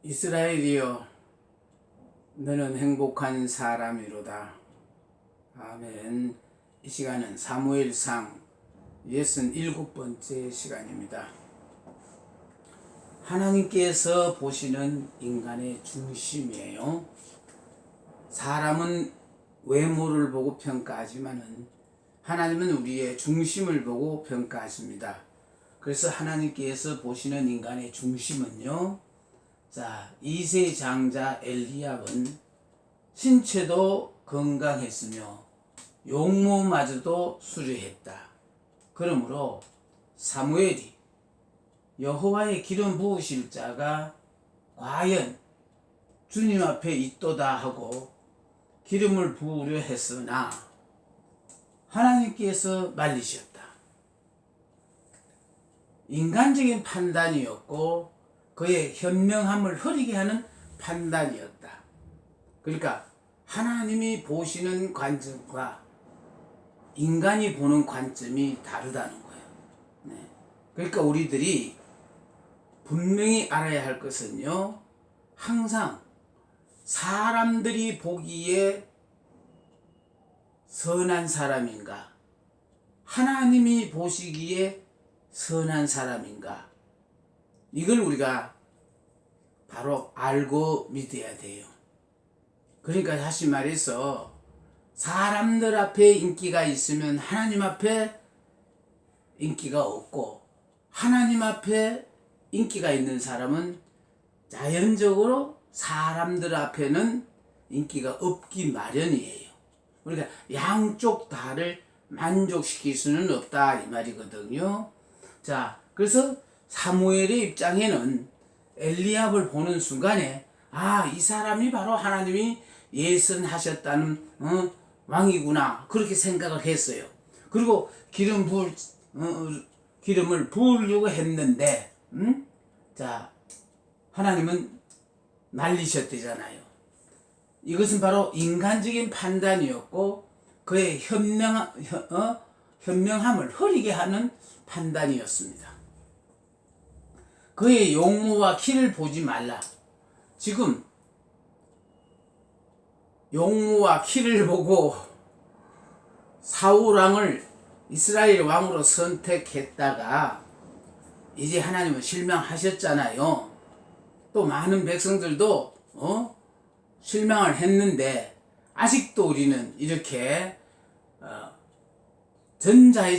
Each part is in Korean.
이스라엘이여, 너는 행복한 사람이로다. 아멘. 이 시간은 사무엘상 67번째 시간입니다. 하나님께서 보시는 인간의 중심이에요. 사람은 외모를 보고 평가하지만은 하나님은 우리의 중심을 보고 평가하십니다. 그래서 하나님께서 보시는 인간의 중심은요, 자, 2세 장자 엘리압은 신체도 건강했으며 용모마저도 수려했다. 그러므로 사무엘이 여호와의 기름 부으실 자가 과연 주님 앞에 있도다 하고 기름을 부으려 했으나 하나님께서 말리셨다. 인간적인 판단이었고 그의 현명함을 흐리게 하는 판단이었다. 그러니까 하나님이 보시는 관점과 인간이 보는 관점이 다르다는 거예요. 네. 그러니까 우리들이 분명히 알아야 할 것은요, 항상 사람들이 보기에 선한 사람인가, 하나님이 보시기에 선한 사람인가, 이걸 우리가 바로 알고 믿어야 돼요. 그러니까 다시 말해서 사람들 앞에 인기가 있으면 하나님 앞에 인기가 없고, 하나님 앞에 인기가 있는 사람은 자연적으로 사람들 앞에는 인기가 없기 마련이에요. 우리가 양쪽 다를 만족시킬 수는 없다, 이 말이거든요. 자, 그래서 사무엘의 입장에는 엘리압을 보는 순간에 이 사람이 바로 하나님이 예선하셨다는 왕이구나, 그렇게 생각을 했어요. 그리고 기름을 부으려고 했는데 자, 하나님은 말리셨대잖아요. 이것은 바로 인간적인 판단이었고 그의 현명함을 흐리게 하는 판단이었습니다. 그의 용모와 키를 보지 말라. 지금 용모와 키를 보고 사울 왕을 이스라엘 왕으로 선택했다가 이제 하나님은 실망하셨잖아요. 또 많은 백성들도 실망을 했는데 아직도 우리는 이렇게 전자의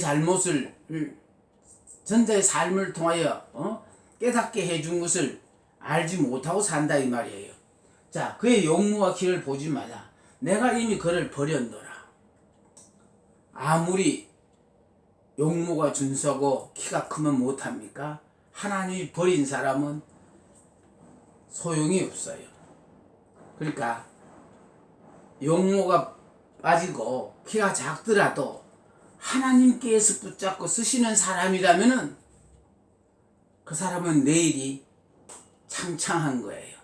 삶을 통하여 깨닫게 해준 것을 알지 못하고 산다, 이 말이에요. 자, 그의 용모와 키를 보지 마라. 내가 이미 그를 버렸노라. 아무리 용모가 준수하고 키가 크면 못합니까? 하나님이 버린 사람은 소용이 없어요. 그러니까 용모가 빠지고 키가 작더라도 하나님께서 붙잡고 쓰시는 사람이라면은 그 사람은 내일이 창창한 거예요.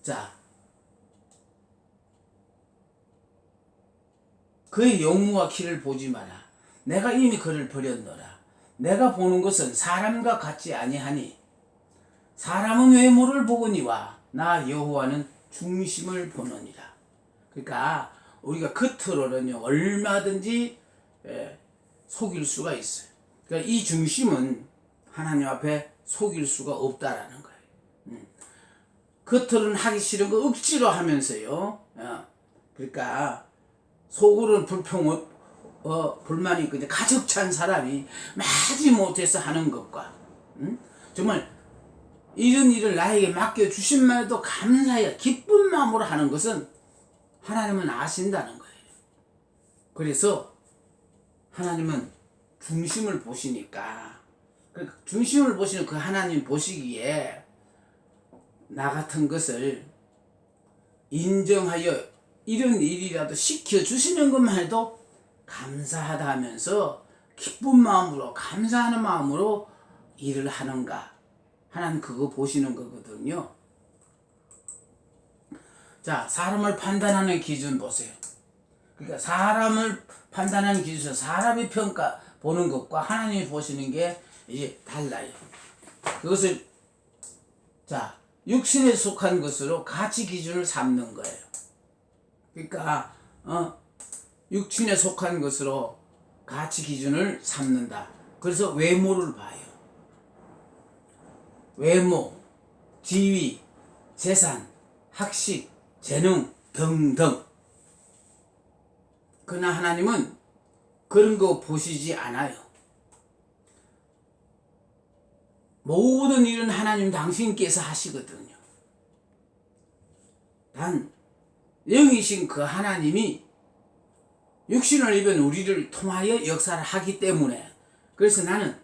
자, 그의 용모와 키를 보지 마라. 내가 이미 그를 버렸노라. 내가 보는 것은 사람과 같지 아니하니 사람은 외모를 보거니와 나 여호와는 중심을 보느니라. 그러니까 우리가 겉으로는요 얼마든지 속일 수가 있어요. 그러니까 이 중심은 하나님 앞에 속일 수가 없다라는 거예요. 겉으로는 하기 싫은 거 억지로 하면서요. 그러니까 속으로는 불만이 가득 찬 사람이 마지 못해서 하는 것과 정말 이런 일을 나에게 맡겨주신 말도 감사해 기쁜 마음으로 하는 것은 하나님은 아신다는 거예요. 그래서 하나님은 중심을 보시니까, 중심을 보시는 그 하나님 보시기에 나 같은 것을 인정하여 이런 일이라도 시켜주시는 것만 해도 감사하다 하면서 기쁜 마음으로, 감사하는 마음으로 일을 하는가, 하나님 그거 보시는 거거든요. 자, 사람을 판단하는 기준 보세요. 그러니까 사람을 판단하는 기준에서 사람이 평가 보는 것과 하나님이 보시는 게 이제 달라요. 그것을 자, 육신에 속한 것으로 가치 기준을 삼는 거예요. 그러니까 육신에 속한 것으로 가치 기준을 삼는다. 그래서 외모를 봐요. 외모, 지위, 재산, 학식, 재능 등등. 그러나 하나님은 그런 거 보시지 않아요. 모든 일은 하나님 당신께서 하시거든요. 단 영이신 그 하나님이 육신을 입은 우리를 통하여 역사를 하기 때문에, 그래서 나는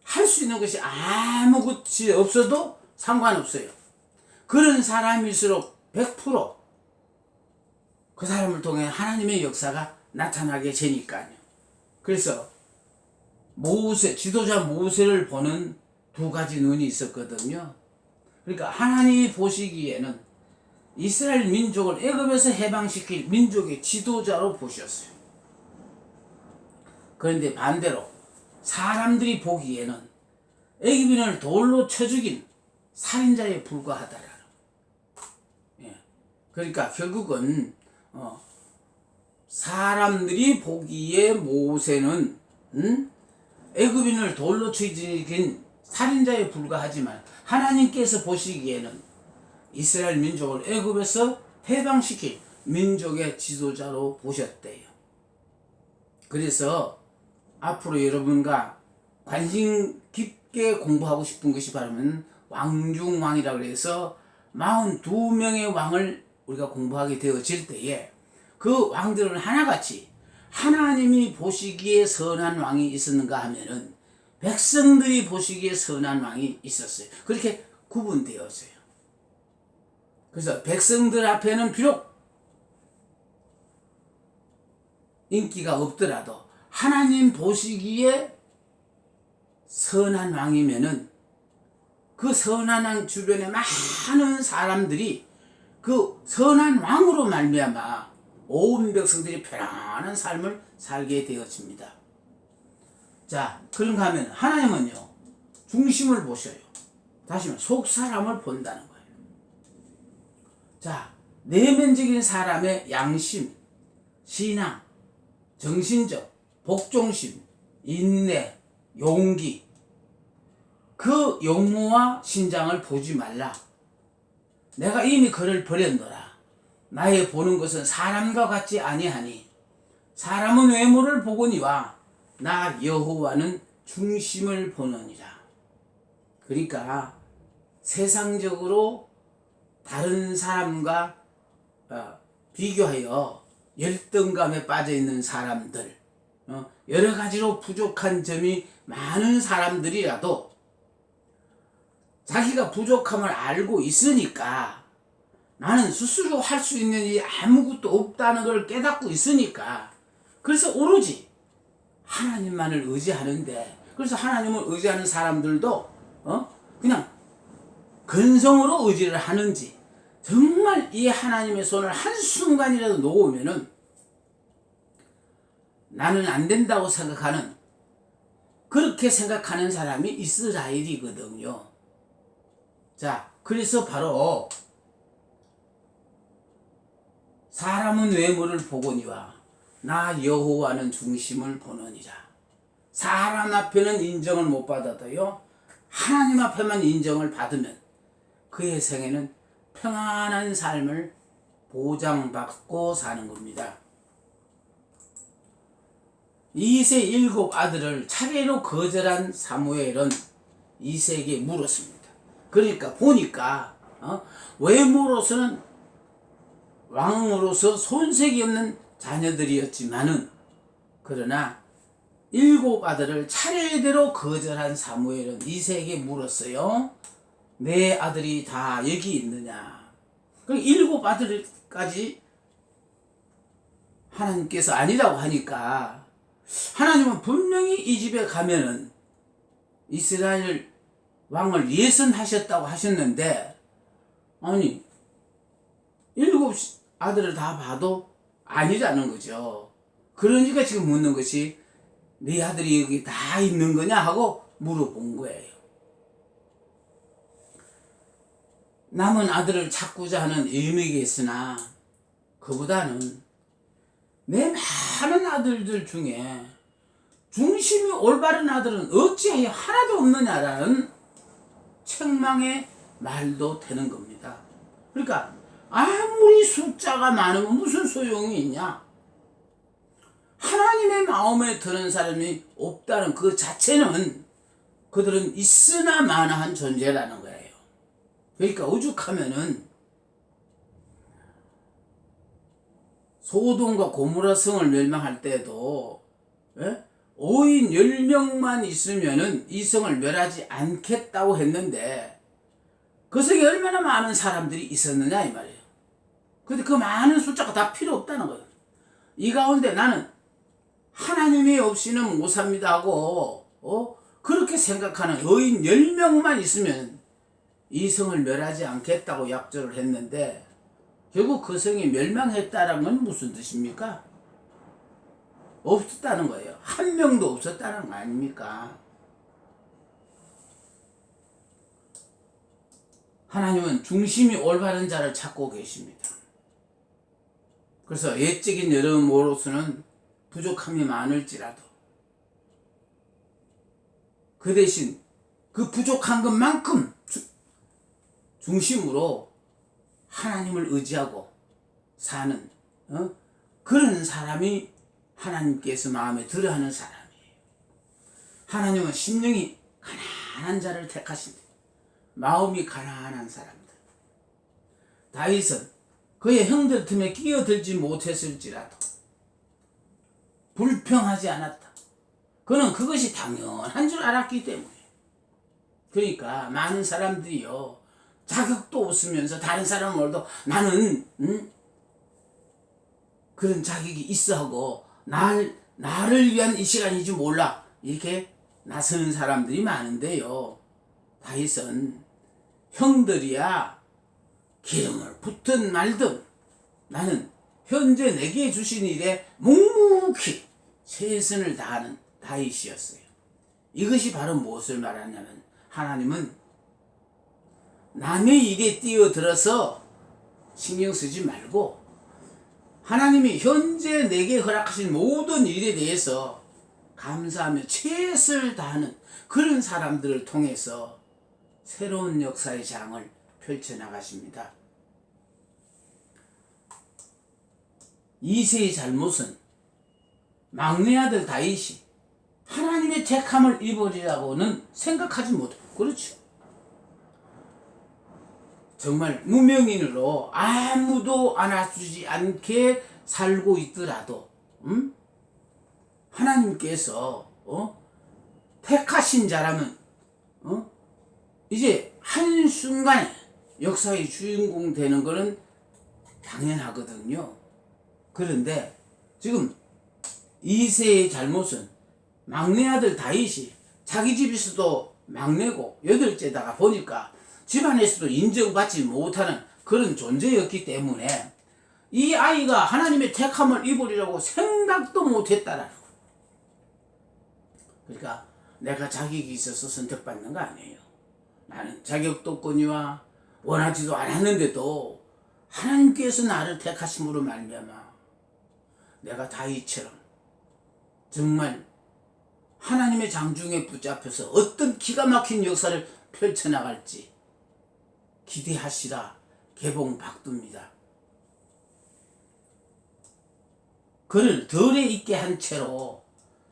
할 수 있는 것이 아무것이 없어도 상관없어요. 그런 사람일수록 100% 그 사람을 통해 하나님의 역사가 나타나게 되니까요. 그래서 지도자 모세를 보는 두 가지 눈이 있었거든요. 그러니까 하나님이 보시기에는 이스라엘 민족을 애굽에서 해방시킬 민족의 지도자로 보셨어요. 그런데 반대로 사람들이 보기에는 애굽인을 돌로 쳐 죽인 살인자에 불과하다라는. 그러니까 결국은 사람들이 보기에 모세는 애굽인을 돌로 쳐 죽인 살인자에 불과하지만 하나님께서 보시기에는 이스라엘 민족을 애굽에서 해방시킬 민족의 지도자로 보셨대요. 그래서 앞으로 여러분과 관심 깊게 공부하고 싶은 것이 바로는 왕중왕이라고 해서 42명의 왕을 우리가 공부하게 되어질 때에 그 왕들은 하나같이 하나님이 보시기에 선한 왕이 있었는가 하면은 백성들이 보시기에 선한 왕이 있었어요. 그렇게 구분되었어요. 그래서 백성들 앞에는 비록 인기가 없더라도 하나님 보시기에 선한 왕이면은 그 선한 왕 주변에 많은 사람들이 그 선한 왕으로 말미암아 온 백성들이 편안한 삶을 살게 되어집니다. 자, 그런가 하면 하나님은요 중심을 보셔요. 다시 말해 속 사람을 본다는 거예요. 자, 내면적인 사람의 양심, 신앙, 정신적, 복종심, 인내, 용기, 그 용모와 신장을 보지 말라. 내가 이미 그를 버렸노라. 나의 보는 것은 사람과 같지 아니하니 사람은 외모를 보거니와 나 여호와는 중심을 보느니라. 그러니까 세상적으로 다른 사람과 비교하여 열등감에 빠져있는 사람들, 여러 가지로 부족한 점이 많은 사람들이라도 자기가 부족함을 알고 있으니까, 나는 스스로 할 수 있는 일이 아무것도 없다는 걸 깨닫고 있으니까, 그래서 오로지 하나님만을 의지하는데, 그래서 하나님을 의지하는 사람들도 그냥 근성으로 의지를 하는지, 정말 이 하나님의 손을 한순간이라도 놓으면은 나는 안 된다고 생각하는, 그렇게 생각하는 사람이 이스라엘이거든요. 자, 그래서 바로 사람은 외모를 보거니와 나 여호와는 중심을 보느니라. 사람 앞에는 인정을 못 받아도요, 하나님 앞에만 인정을 받으면 그의 생애는 평안한 삶을 보장받고 사는 겁니다. 이세 7 아들을 차례로 거절한 사무엘은 이세에게 물었습니다. 그러니까 보니까 외모로서는 왕으로서 손색이 없는 자녀들이었지만은, 그러나 7 아들을 차례대로 거절한 사무엘은 이세에게 물었어요. 내 아들이 다 여기 있느냐. 그 7 아들까지 하나님께서 아니라고 하니까, 하나님은 분명히 이 집에 가면은 이스라엘 왕을 예선하셨다고 하셨는데, 아니 7 아들을 다 봐도 아니라는 거죠. 그러니까 지금 묻는 것이 네 아들이 여기 다 있는 거냐 하고 물어본 거예요. 남은 아들을 찾고자 하는 의미겠으나 그보다는 내 많은 아들들 중에 중심이 올바른 아들은 어찌하여 하나도 없느냐라는 책망의 말도 되는 겁니다. 그러니까 아무리 숫자가 많으면 무슨 소용이 있냐? 하나님의 마음에 드는 사람이 없다는 그 자체는 그들은 있으나 마나한 존재라는 거예요. 그러니까 오죽하면은 소돔과 고모라 성을 멸망할 때도 5인 10명만 있으면은 이 성을 멸하지 않겠다고 했는데 그 성에 얼마나 많은 사람들이 있었느냐 이 말이에요. 근데 그 많은 숫자가 다 필요 없다는 거예요. 이 가운데 나는 하나님이 없이는 못 삽니다 하고 그렇게 생각하는 의인 10명만 있으면 이 성을 멸하지 않겠다고 약조를 했는데 결국 그 성이 멸망했다는 건 무슨 뜻입니까? 없었다는 거예요. 한 명도 없었다는 거 아닙니까? 하나님은 중심이 올바른 자를 찾고 계십니다. 그래서 옛적인 여러모로서는 부족함이 많을지라도 그 대신 그 부족한 것만큼 중심으로 하나님을 의지하고 사는 그런 사람이 하나님께서 마음에 들어하는 사람이에요. 하나님은 심령이 가난한 자를 택하신다. 마음이 가난한 사람들. 다윗은 그의 형들 틈에 끼어들지 못했을지라도 불평하지 않았다. 그는 그것이 당연한 줄 알았기 때문에. 그러니까 많은 사람들이요 자격도 없으면서 다른 사람을 몰라도 나는 그런 자격이 있어 하고 나를 위한 이 시간이지 몰라 이렇게 나서는 사람들이 많은데요. 다윗은 형들이야 기름을 붓든 말든 나는 현재 내게 주신 일에 묵묵히 최선을 다하는 다윗이었어요. 이것이 바로 무엇을 말하냐면 하나님은 남의 일에 뛰어들어서 신경 쓰지 말고 하나님이 현재 내게 허락하신 모든 일에 대해서 감사하며 최선을 다하는 그런 사람들을 통해서 새로운 역사의 장을 펼쳐나가십니다. 이새의 잘못은 막내 아들 다윗이 하나님의 택함을 입으리라고는 생각하지 못해요. 그렇죠. 정말 무명인으로 아무도 안아주지 않게 살고 있더라도 하나님께서 택하신 자라면 이제 한순간에 역사의 주인공 되는 것은 당연하거든요. 그런데 지금 이새의 잘못은 막내 아들 다윗이 자기 집에서도 막내고 여덟째다가 보니까 집안에서도 인정받지 못하는 그런 존재였기 때문에 이 아이가 하나님의 택함을 입으리라고 생각도 못했다라는 거예요. 그러니까 내가 자격이 있어서 선택받는 거 아니에요. 나는 자격도 없거니와 원하지도 않았는데도 하나님께서 나를 택하심으로 말미암아 내가 다윗처럼 정말 하나님의 장중에 붙잡혀서 어떤 기가 막힌 역사를 펼쳐나갈지 기대하시라 개봉 박두입니다. 그를 덜에 있게 한 채로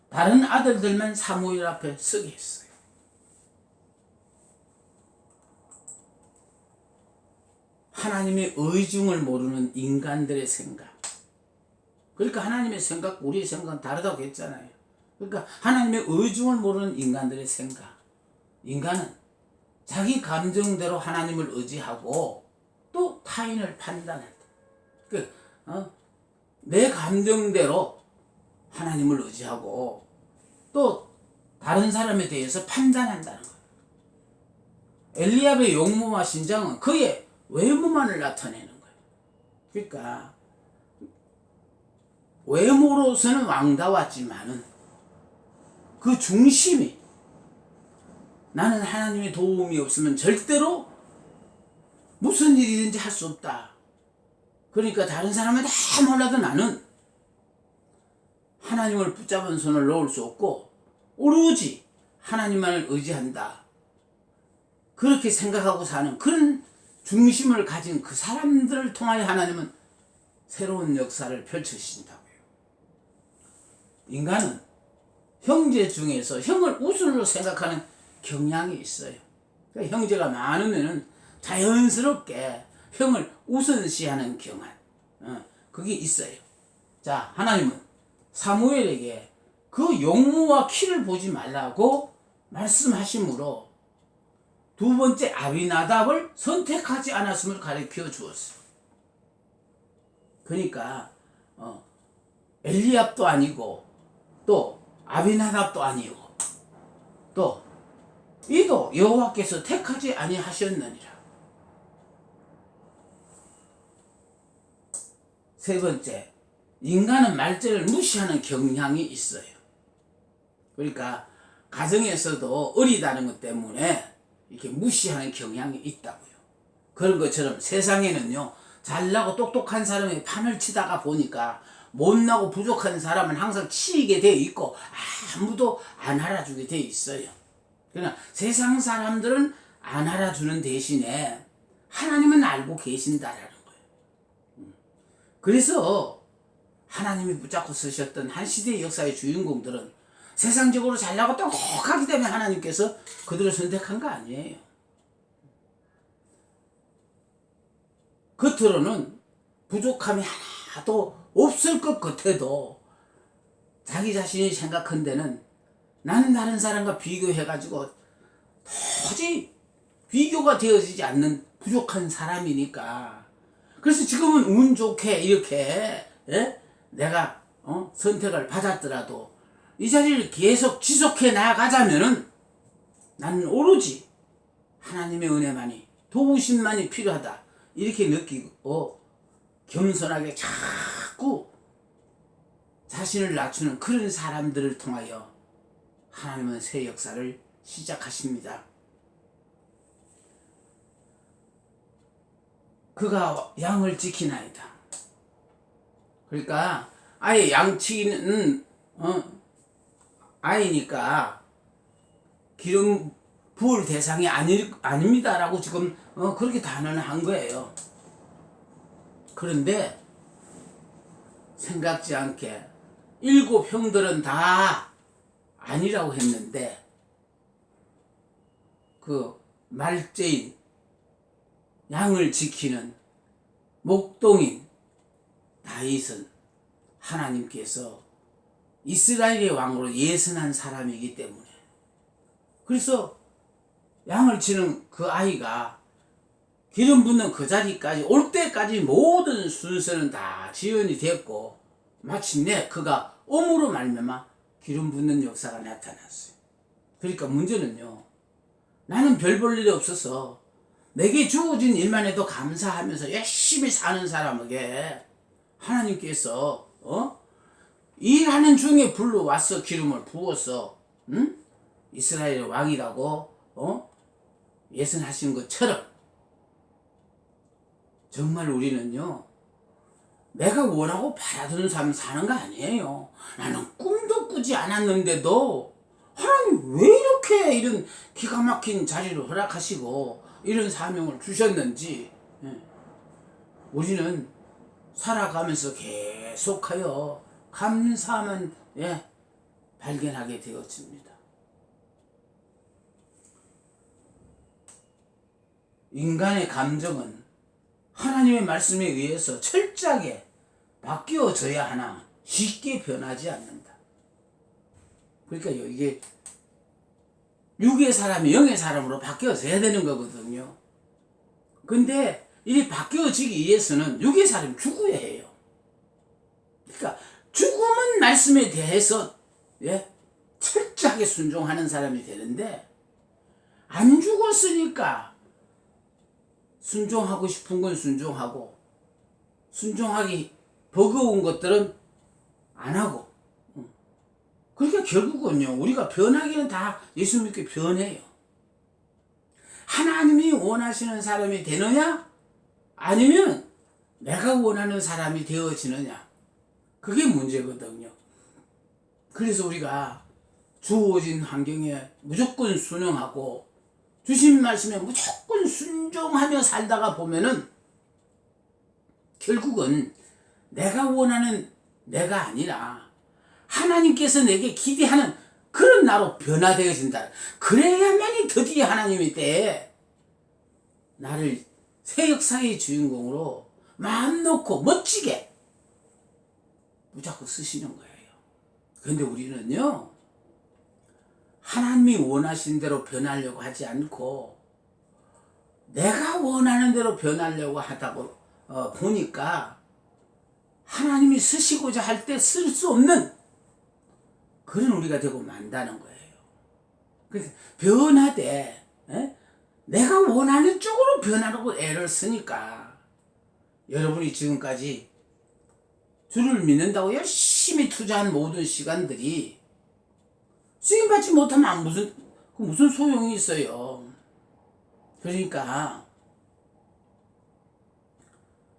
다른 아들들만 사무엘 앞에 서게 했어요. 하나님의 의중을 모르는 인간들의 생각. 그러니까 하나님의 생각, 우리의 생각은 다르다고 했잖아요. 그러니까 하나님의 의중을 모르는 인간들의 생각. 인간은 자기 감정대로 하나님을 의지하고 또 타인을 판단한다. 내 감정대로 하나님을 의지하고 또 다른 사람에 대해서 판단한다는 거예요. 엘리압의 용모와 신장은 그의 외모만을 나타내는 거예요. 그러니까 외모로서는 왕다웠지만은 그 중심이 나는 하나님의 도움이 없으면 절대로 무슨 일이든지 할 수 없다. 그러니까 다른 사람은 다 몰라도 나는 하나님을 붙잡은 손을 놓을 수 없고 오로지 하나님만을 의지한다. 그렇게 생각하고 사는 그런 중심을 가진 그 사람들을 통하여 하나님은 새로운 역사를 펼치신다고요. 인간은 형제 중에서 형을 우선으로 생각하는 경향이 있어요. 그러니까 형제가 많으면 자연스럽게 형을 우선시하는 경향, 그게 있어요. 자, 하나님은 사무엘에게 그 용모와 키를 보지 말라고 말씀하시므로 두 번째 아비나답을 선택하지 않았음을 가르쳐 주었어요. 그러니까 엘리압도 아니고 또 아비나답도 아니고 또 이도 여호와께서 택하지 아니하셨느니라. 세 번째, 인간은 말죄를 무시하는 경향이 있어요. 그러니까 가정에서도 어리다는 것 때문에 이렇게 무시하는 경향이 있다고요. 그런 것처럼 세상에는요, 잘나고 똑똑한 사람이 판을 치다가 보니까 못나고 부족한 사람은 항상 치이게 돼 있고 아무도 안 알아주게 돼 있어요. 그러나 세상 사람들은 안 알아주는 대신에 하나님은 알고 계신다라는 거예요. 그래서 하나님이 붙잡고 쓰셨던 한 시대의 역사의 주인공들은 세상적으로 잘나고 똑똑하기 때문에 하나님께서 그들을 선택한 거 아니에요. 겉으로는 부족함이 하나도 없을 것 같아도 자기 자신이 생각한 데는 나는 다른 사람과 비교해가지고 도저히 비교가 되어지지 않는 부족한 사람이니까. 그래서 지금은 운 좋게 이렇게 내가 선택을 받았더라도 이 자리를 계속 지속해 나가자면은 나는 오로지 하나님의 은혜만이, 도우심만이 필요하다 이렇게 느끼고 겸손하게 자꾸 자신을 낮추는 그런 사람들을 통하여 하나님은 새 역사를 시작하십니다. 그가 양을 지키나이다. 그러니까 아예 양치는 아이니까 기름 부을 대상이 아닙니다라고 지금 그렇게 단언을 한 거예요. 그런데 생각지 않게 7 형들은 다 아니라고 했는데 그 말죄인, 양을 지키는 목동인 다윗은 하나님께서 이스라엘의 왕으로 예선한 사람이기 때문에, 그래서 양을 치는 그 아이가 기름 붓는 그 자리까지 올 때까지 모든 순서는 다 지연이 됐고 마침내 그가 엄으로 말미암아 기름 붓는 역사가 나타났어요. 그러니까 문제는요, 나는 별 볼 일이 없어서 내게 주어진 일만 해도 감사하면서 열심히 사는 사람에게 하나님께서 일하는 중에 불러와서 기름을 부어서 이스라엘의 왕이라고 예선하신 것처럼 정말 우리는요, 내가 원하고 바라던 삶 사는 거 아니에요. 나는 꿈도 꾸지 않았는데도 하나님 왜 이렇게 이런 기가 막힌 자리를 허락하시고 이런 사명을 주셨는지 우리는 살아가면서 계속하여 감사만 발견하게 되어집니다. 인간의 감정은 하나님의 말씀에 의해서 철저하게 바뀌어져야 하나 쉽게 변하지 않는다. 그러니까요, 이게 육의 사람이 영의 사람으로 바뀌어져야 되는 거거든요. 근데 이 바뀌어지기 위해서는 육의 사람이 죽어야 해요. 그러니까 죽음은 말씀에 대해서 철저하게 순종하는 사람이 되는데, 안 죽었으니까 순종하고 싶은 건 순종하고 순종하기 버거운 것들은 안 하고, 그러니까 결국은요, 우리가 변하기는 다 예수 믿게 변해요. 하나님이 원하시는 사람이 되느냐 아니면 내가 원하는 사람이 되어지느냐. 그게 문제거든요. 그래서 우리가 주어진 환경에 무조건 순응하고 주신 말씀에 무조건 순종하며 살다가 보면은 결국은 내가 원하는 내가 아니라 하나님께서 내게 기대하는 그런 나로 변화되어진다. 그래야만이 드디어 하나님이 때 나를 새 역사의 주인공으로 마음 놓고 멋지게 무조건 쓰시는 거예요. 그런데 우리는요, 하나님이 원하신 대로 변하려고 하지 않고 내가 원하는 대로 변하려고 하다고 보니까 하나님이 쓰시고자 할 때 쓸 수 없는 그런 우리가 되고 만다는 거예요. 그래서 변하되 내가 원하는 쪽으로 변하려고 애를 쓰니까 여러분이 지금까지 주를 믿는다고 열심히 투자한 모든 시간들이 쓰임받지 못하면 무슨 소용이 있어요. 그러니까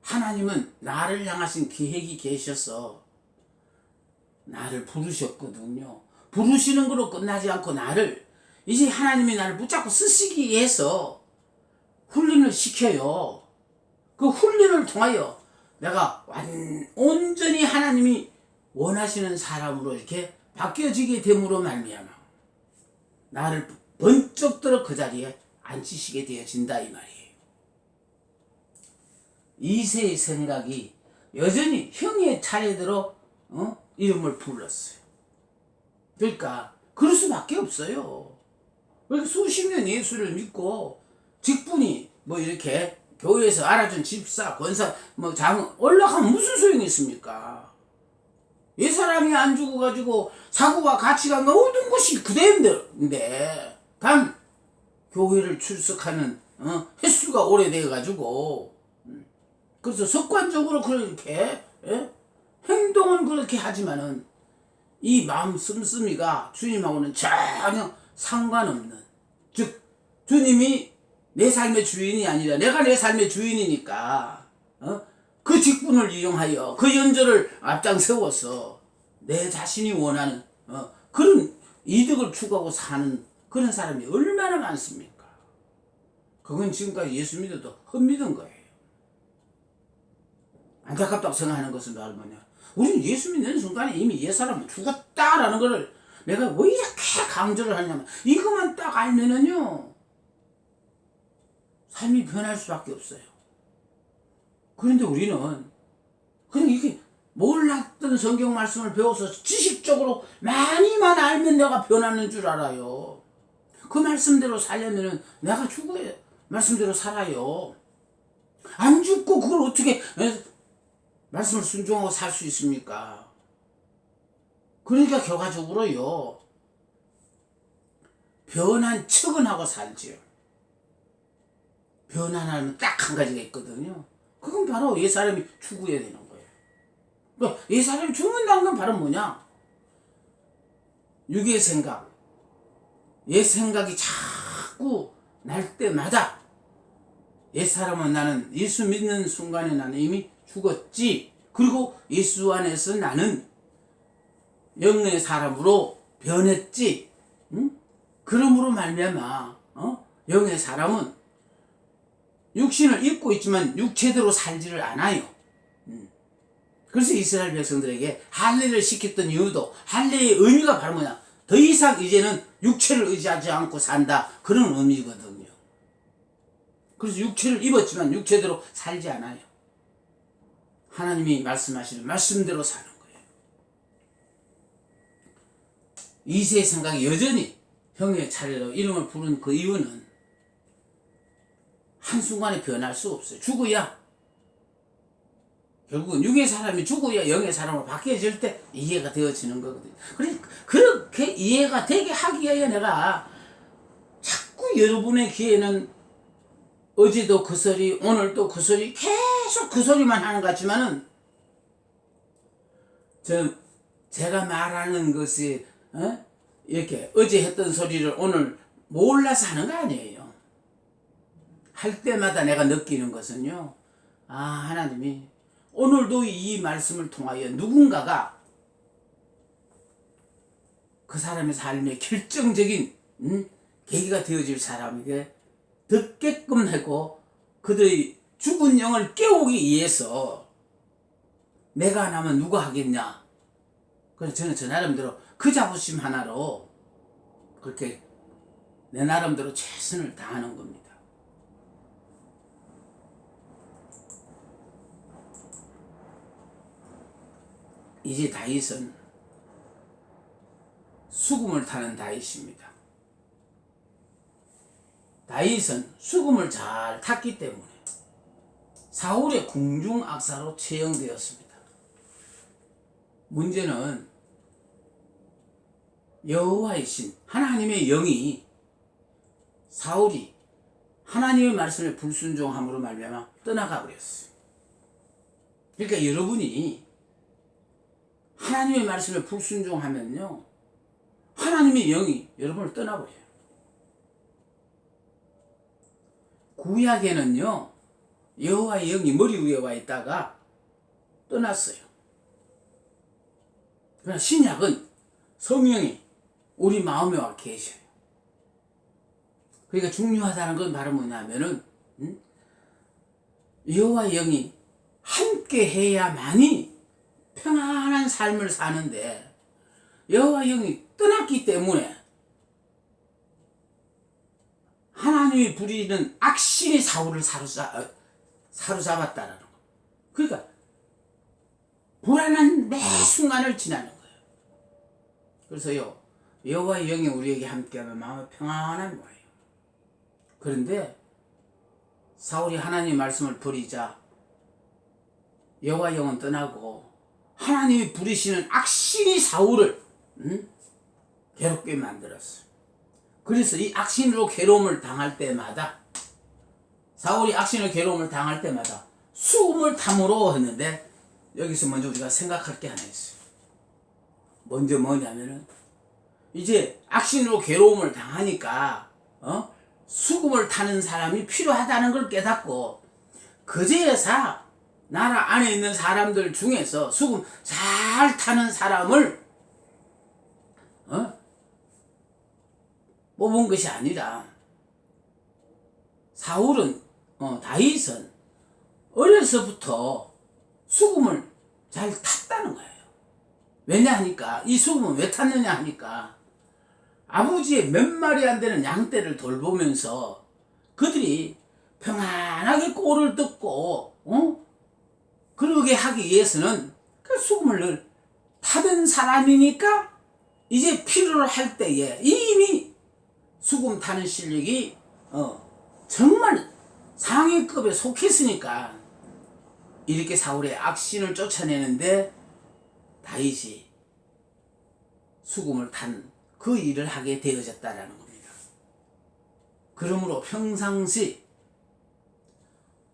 하나님은 나를 향하신 계획이 계셔서 나를 부르셨거든요. 부르시는 거로 끝나지 않고 나를 이제 하나님이 나를 붙잡고 쓰시기 위해서 훈련을 시켜요. 그 훈련을 통하여 내가 온전히 하나님이 원하시는 사람으로 이렇게 바뀌어지게 됨으로 말미암아 나를 번쩍 들어 그 자리에 앉히시게 되어진다 이 말이에요. 이새의 생각이 여전히 형의 차례대로 이름을 불렀어요. 그러니까 그럴 수밖에 없어요. 그러니까 수십 년 예수를 믿고 직분이 뭐 이렇게 교회에서 알아준 집사, 권사, 뭐 장 올라가면 무슨 소용이 있습니까? 이 사람이 안 죽어가지고 사고와 가치관과 모든 것이 그대인데 단 교회를 출석하는 횟수가 오래돼가지고 그래서 습관적으로 그렇게 행동은 그렇게 하지만은 이 마음 씀씀이가 주님하고는 전혀 상관없는, 즉 주님이 내 삶의 주인이 아니라 내가 내 삶의 주인이니까 그 직분을 이용하여 그 연조를 앞장 세워서 내 자신이 원하는 그런 이득을 추구하고 사는 그런 사람이 얼마나 많습니까? 그건 지금까지 예수 믿어도 헛믿은 거예요. 안타깝다고 생각하는 것은 뭐냐, 우리는 예수 믿는 순간에 이미 옛사람은 죽었다라는 것을 내가 왜 이렇게 강조를 하냐면 이것만 딱 알면은요 삶이 변할 수밖에 없어요. 그런데 우리는 그냥 이렇게 몰랐던 성경 말씀을 배워서 지식적으로 많이만 알면 내가 변하는 줄 알아요. 그 말씀대로 살려면은 내가 죽어야 말씀대로 살아요. 안 죽고 그걸 어떻게 말씀을 순종하고 살 수 있습니까? 그러니까 결과적으로요 변한 척은 하고 살지요. 변화하면 딱 한 가지가 있거든요. 그건 바로 옛사람이 죽어야 되는 거예요. 그러니까 옛사람이 죽는다는 건 바로 뭐냐? 육의 생각, 옛 생각이 자꾸 날 때마다 옛사람은 나는 예수 믿는 순간에 나는 이미 죽었지. 그리고 예수 안에서 나는 영의 사람으로 변했지. 그러므로 말미암아 영의 사람은 육신을 입고 있지만 육체대로 살지를 않아요. 그래서 이스라엘 백성들에게 할례를 시켰던 이유도 할례의 의미가 바로 뭐냐? 더 이상 이제는 육체를 의지하지 않고 산다. 그런 의미거든요. 그래서 육체를 입었지만 육체대로 살지 않아요. 하나님이 말씀하시는 말씀대로 사는 거예요. 이새의 생각이 여전히 형의 차례로 이름을 부른 그 이유는 한순간에 변할 수 없어요. 죽어야 결국은 육의 사람이 죽어야 영의 사람으로 바뀌어질 때 이해가 되어지는 거거든요. 그렇게 이해가 되게 하기 위해 내가 자꾸 여러분의 귀에는 어제도 그 소리 오늘도 그 소리 계속 그 소리만 하는 것 같지만은 제가 말하는 것이 이렇게 어제 했던 소리를 오늘 몰라서 하는 거 아니에요. 할 때마다 내가 느끼는 것은요 하나님이 오늘도 이 말씀을 통하여 누군가가 그 사람의 삶의 결정적인 계기가 되어질 사람에게 듣게끔 하고 그들의 죽은 영을 깨우기 위해서 내가 안 하면 누가 하겠냐. 그래서 저는 저 나름대로 그 자부심 하나로 그렇게 내 나름대로 최선을 다하는 겁니다. 이제 다윗은 수금을 타는 다윗입니다. 다윗은 수금을 잘 탔기 때문에 사울의 궁중 악사로 채용되었습니다. 문제는 여호와의 신 하나님의 영이 사울이 하나님의 말씀에 불순종함으로 말미암아 떠나가 버렸어요. 그러니까 여러분이 하나님의 말씀에 불순종하면요, 하나님의 영이 여러분을 떠나버려요. 구약에는요, 여호와의 영이 머리 위에 와 있다가 떠났어요. 그러나 신약은 성령이 우리 마음에 와 계셔요. 그러니까 중요하다는 건 바로 뭐냐면은 여호와의 영이 함께 해야만이 평안한 삶을 사는데 여호와의 영이 떠났기 때문에 하나님이 부리는 악신이 사울을 사로잡았다라는 거. 그러니까 불안한 매 순간을 지나는 거예요. 그래서요, 여호와의 영이 우리에게 함께하면 마음에 평안함이 와요. 그런데 사울이 하나님의 말씀을 버리자 여호와의 영은 떠나고 하나님이 부리시는 악신이 사울을 괴롭게 만들었어요. 그래서 이 악신으로 괴로움을 당할 때마다, 사울이 악신으로 괴로움을 당할 때마다 수금을 탐으로 했는데, 여기서 먼저 우리가 생각할 게 하나 있어요. 먼저 뭐냐면은 이제 악신으로 괴로움을 당하니까 수금을 타는 사람이 필요하다는 걸 깨닫고 그제야 나라 안에 있는 사람들 중에서 수금 잘 타는 사람을 뽑은 것이 아니라, 사울은 다윗은 어려서부터 수금을 잘 탔다는 거예요. 왜냐 하니까, 이 수금은 왜 탔느냐 하니까 아버지의 몇 마리 안 되는 양떼를 돌보면서 그들이 평안하게 꼴을 듣고 그러게 하기 위해서는 그 수금을 타던 사람이니까 이제 필요를 할 때에 이미 수금 타는 실력이 정말 상위급에 속했으니까 이렇게 사울의 악신을 쫓아내는데 다윗이 수금을 탄 그 일을 하게 되어졌다라는 겁니다. 그러므로 평상시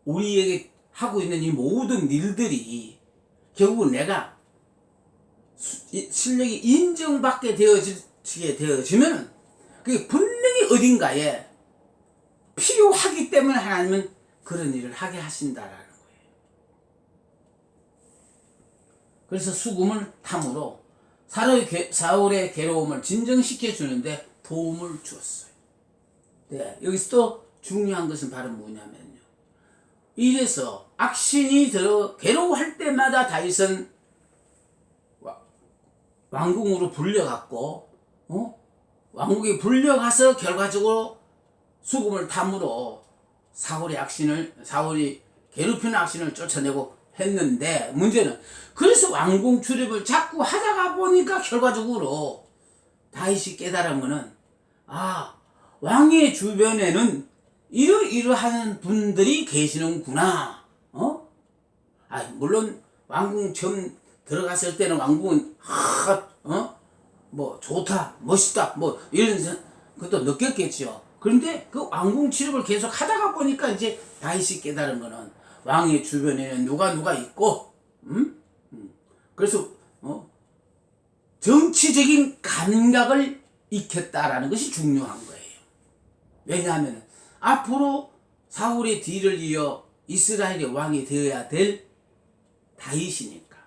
우리에게 하고 있는 이 모든 일들이 결국은 내가 실력이 인정받게 되어지면 그게 분명히 어딘가에 필요하기 때문에 하나님은 그런 일을 하게 하신다라는 거예요. 그래서 수금을 탐으로 사울의 괴로움을 진정시켜 주는데 도움을 주었어요. 네, 여기서 또 중요한 것은 바로 뭐냐면요, 이래서 악신이 들어 괴로워할 때마다 다윗은 왕궁으로 불려갔고, 왕궁에 불려가서 결과적으로 수금을 탐으로 사울이 괴롭히는 악신을 쫓아내고 했는데, 문제는 그래서 왕궁 출입을 자꾸 하다가 보니까 결과적으로 다윗이 깨달은 거는, 왕의 주변에는 이러이러한 분들이 계시는구나. 물론 왕궁 처음 들어갔을 때는 왕궁은 뭐 좋다, 멋있다, 뭐 이런 것도 느꼈겠죠. 그런데 그 왕궁 출입을 계속 하다가 보니까 이제 다윗이 깨달은 거는 왕의 주변에는 누가 있고, 그래서 정치적인 감각을 익혔다라는 것이 중요한 거예요. 왜냐하면 앞으로 사울의 뒤를 이어 이스라엘의 왕이 되어야 될 다윗이니까.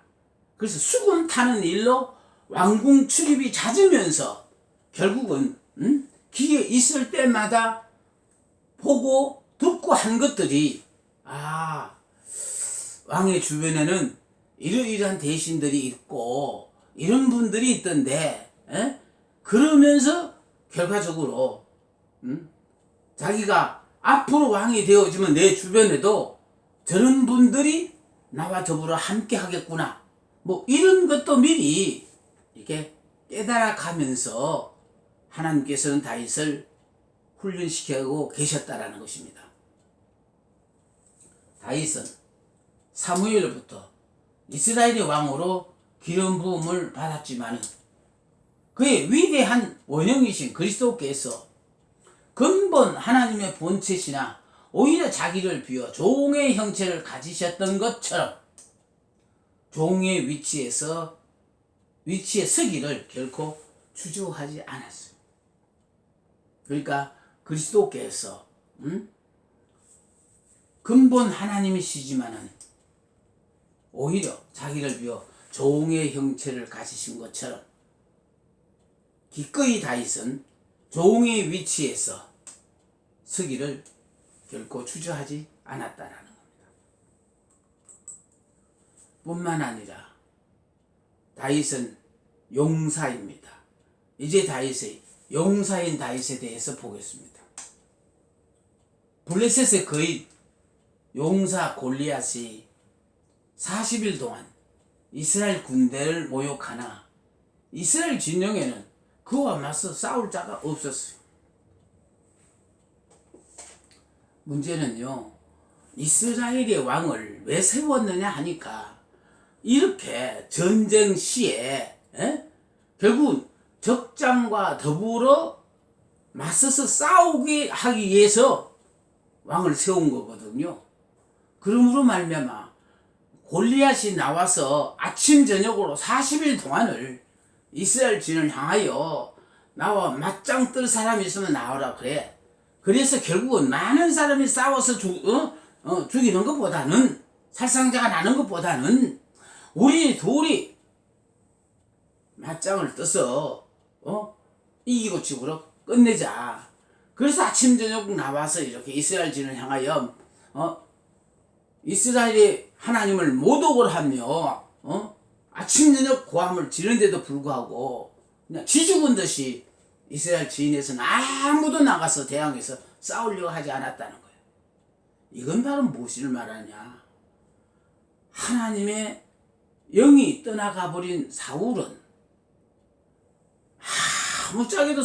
그래서 수군 타는 일로 왕궁 출입이 잦으면서 결국은 기회 있을 때마다 보고 듣고 한 것들이 왕의 주변에는 이러이러한 대신들이 있고 이런 분들이 있던데 그러면서 결과적으로 자기가 앞으로 왕이 되어지면 내 주변에도 저런 분들이 나와 더불어 함께 하겠구나, 뭐 이런 것도 미리 이렇게 깨달아 가면서 하나님께서는 다윗을 훈련시키고 계셨다라는 것입니다. 다윗은 사무엘로부터 이스라엘의 왕으로 기름 부음을 받았지만 그의 위대한 원형이신 그리스도께서 근본 하나님의 본체시나 오히려 자기를 비워 종의 형체를 가지셨던 것처럼 종의 위치에 서기를 결코 추조하지 않았어요. 그러니까 그리스도께서 근본 하나님이시지만은 오히려 자기를 비워 종의 형체를 가지신 것처럼 기꺼이 다윗은 종의 위치에서 서기를 결코 추조하지 않았다라는 겁니다. 뿐만 아니라 다윗은 용사입니다. 이제 다윗의 용사인 다윗에 대해서 보겠습니다. 블레셋의 거인 용사 골리앗이 40일 동안 이스라엘 군대를 모욕하나 이스라엘 진영에는 그와 맞서 싸울 자가 없었어요. 문제는요, 이스라엘의 왕을 왜 세웠느냐 하니까 이렇게 전쟁 시에 결국 적장과 더불어 맞서서 싸우게 하기 위해서 왕을 세운 거거든요. 그러므로 말미암아 골리앗이 나와서 아침 저녁으로 40일 동안을 이스라엘 진을 향하여 나와 맞짱 뜰 사람이 있으면 나오라 그래. 그래서 결국은 많은 사람이 싸워서 죽이는 것보다는, 살상자가 나는 것보다는 우리 둘이 맞짱을 떠서 이기고 지고로 끝내자. 그래서 아침 저녁 나와서 이렇게 이스라엘 진을 향하여 이스라엘의 하나님을 모독을 하며 아침 저녁 고함을 지르는데도 불구하고 그냥 쥐죽은 듯이 이스라엘 지인에서는 아무도 나가서 대항해서 싸우려고 하지 않았다는 거예요. 이건 바로 무엇을 말하냐? 하나님의 영이 떠나가 버린 사울은 아무짝에도